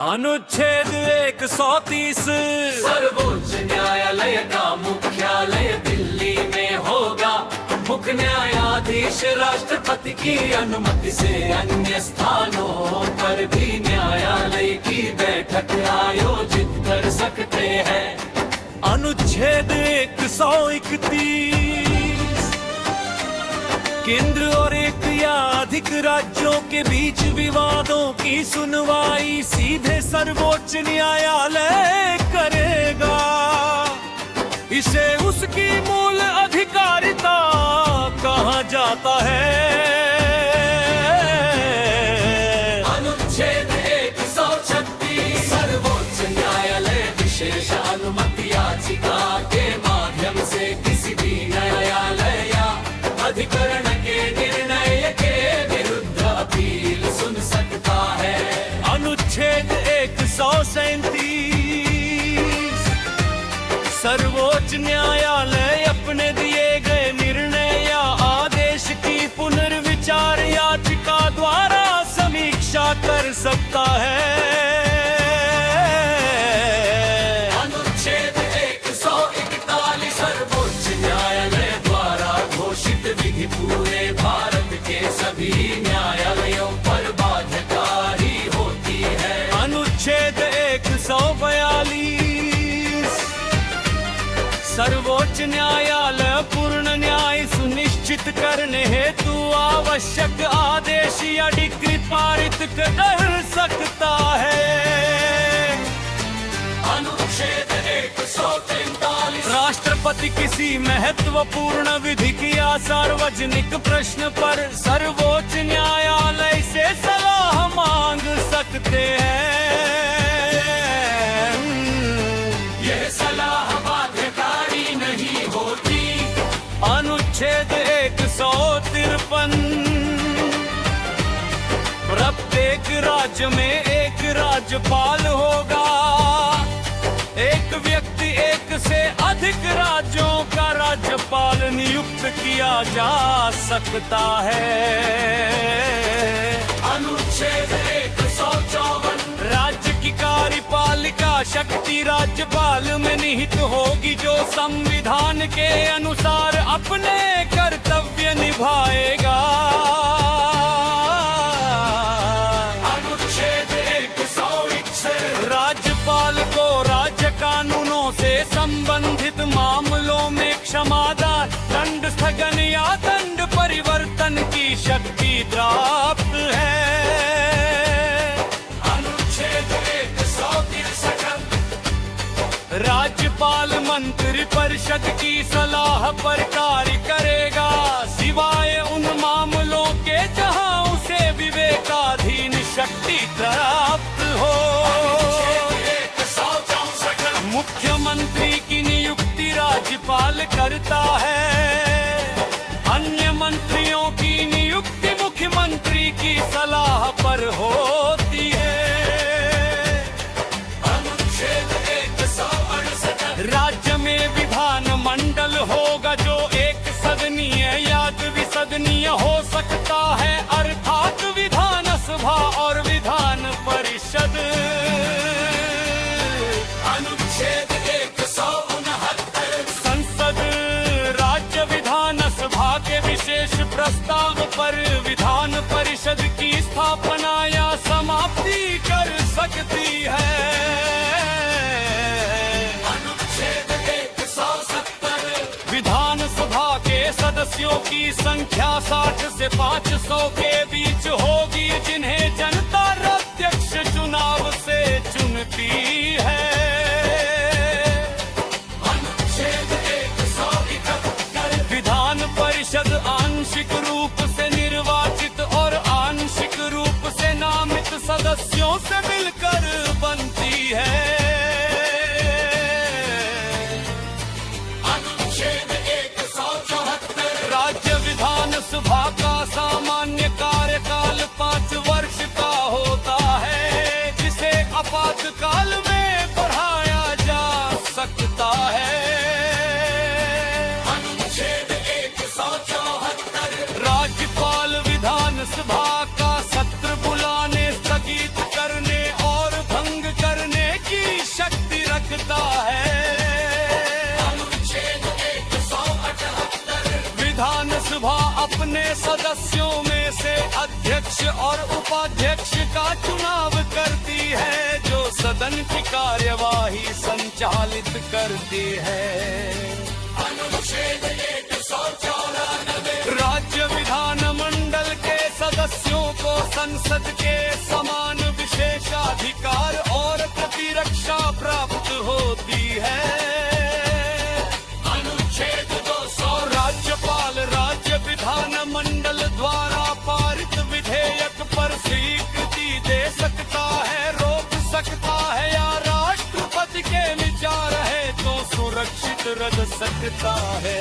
अनुच्छेद 130 सर्वोच्च न्यायालय का मुख्यालय दिल्ली में होगा। मुख्य न्यायाधीश राष्ट्रपति की अनुमति से अन्य स्थानों पर भी न्यायालय की बैठक आयोजित कर सकते हैं। अनुच्छेद 131 केंद्र और एक या अधिक राज्यों के बीच विवादों की सुनवाई सीधे सर्वोच्च न्यायालय करेगा। इसे उसकी मूल अधिकारिता कहा जाता है। अनुच्छेद 136 सर्वोच्च न्यायालय विशेष अनुमति याचिका के माध्यम से किसी भी न्यायालय या अधिकरण के निर्णय के विरुद्ध अपील सुन सकता है। अनुच्छेद 137 सर्वोच्च न्यायालय अपने दिए गए निर्णय या आदेश की पुनर्विचार याचिका द्वारा समीक्षा कर सकता है। अनुच्छेद 141 सर्वोच्च न्यायालय द्वारा घोषित विधि पूरे भारत के सभी न्यायालयों पर बाध्यकारी होती है। अनुच्छेद 142 सर्वोच्च न्यायालय पूर्ण न्याय सुनिश्चित करने हेतु आवश्यक आदेश या डिक्री पारित कर सकता है। अनुच्छेद 143 राष्ट्रपति किसी महत्वपूर्ण विधिक या सार्वजनिक प्रश्न पर सर्वोच्च न्यायालय से सलाह मांग सकते हैं। यह सलाह बाध्यकारी नहीं होती। अनुच्छेद 153 प्रत्येक राज्य में एक राज्यपाल होगा। एक व्यक्ति एक से अधिक राज्यों का राज्यपाल नियुक्त किया जा सकता है। अनुच्छेद 154 राज्य की कार्यपालिका शक्ति राज्यपाल में निहित होगी, जो संविधान के अनुसार अपने कर्तव्य निभाएगा। अनुच्छेद 161 राज्यपाल को राज्य कानूनों से संबंधित मामलों में क्षमादान, दंड स्थगन या दंड परिवर्तन की शक्ति प्राप्त है। अनुच्छेद 163 राज्यपाल मंत्री परिषद की सलाह पर कार्य करेगा, सिवाय उन मामलों के जहां उसे विवेकाधीन शक्ति प्राप्त हो। मुख्यमंत्री की नियुक्ति राज्यपाल करता है। अन्य मंत्रियों की नियुक्ति मुख्यमंत्री की सलाह पर होती है। अनुच्छेद 168 राज्य में विधान मंडल होगा, जो एक सदनीय या द्विसदनीय हो सकता है, अर्थात विधान सभा और विधान परिषद। अनुच्छेद 169 संसद राज्य विधान सभा के विशेष प्रस्ताव पर विधान परिषद की स्थापना या समाप्ति कर सकती है। अनुच्छेद 170 विधान सभा के सदस्यों की संख्या 60 से 500 के बीच होगी, जिन्हें जनता अध्यक्ष चुनाव से चुनती है। अनुच्छेद 171 विधान परिषद आंशिक रूप से निर्वाचित और आंशिक रूप से नामित सदस्यों से मिलकर बनती है। अनुच्छेद 174 राज्य विधान सभा का सामान्य कार्यकाल 5 वर्ष का होता है, जिसे आपातकाल में बढ़ाया जा सकता है। अनुच्छेद 174 राज्यपाल विधान सभा का सत्र बुलाने, स्थगित करने और भंग अपने सदस्यों में से अध्यक्ष और उपाध्यक्ष का चुनाव करती है, जो सदन की कार्यवाही संचालित करती है। अनुच्छेद 194 राज्य विधानमंडल के सदस्यों को संसद के समान विशेषाधिकार और प्रतिरक्षा प्राप्त होती है। अनुच्छेद 200 राज्यपाल राज्य विधानमंडल द्वारा पारित विधेयक पर स्वीकृति दे सकता है, रोक सकता है या राष्ट्रपति के विचार है तो सुरक्षित रख सकता है।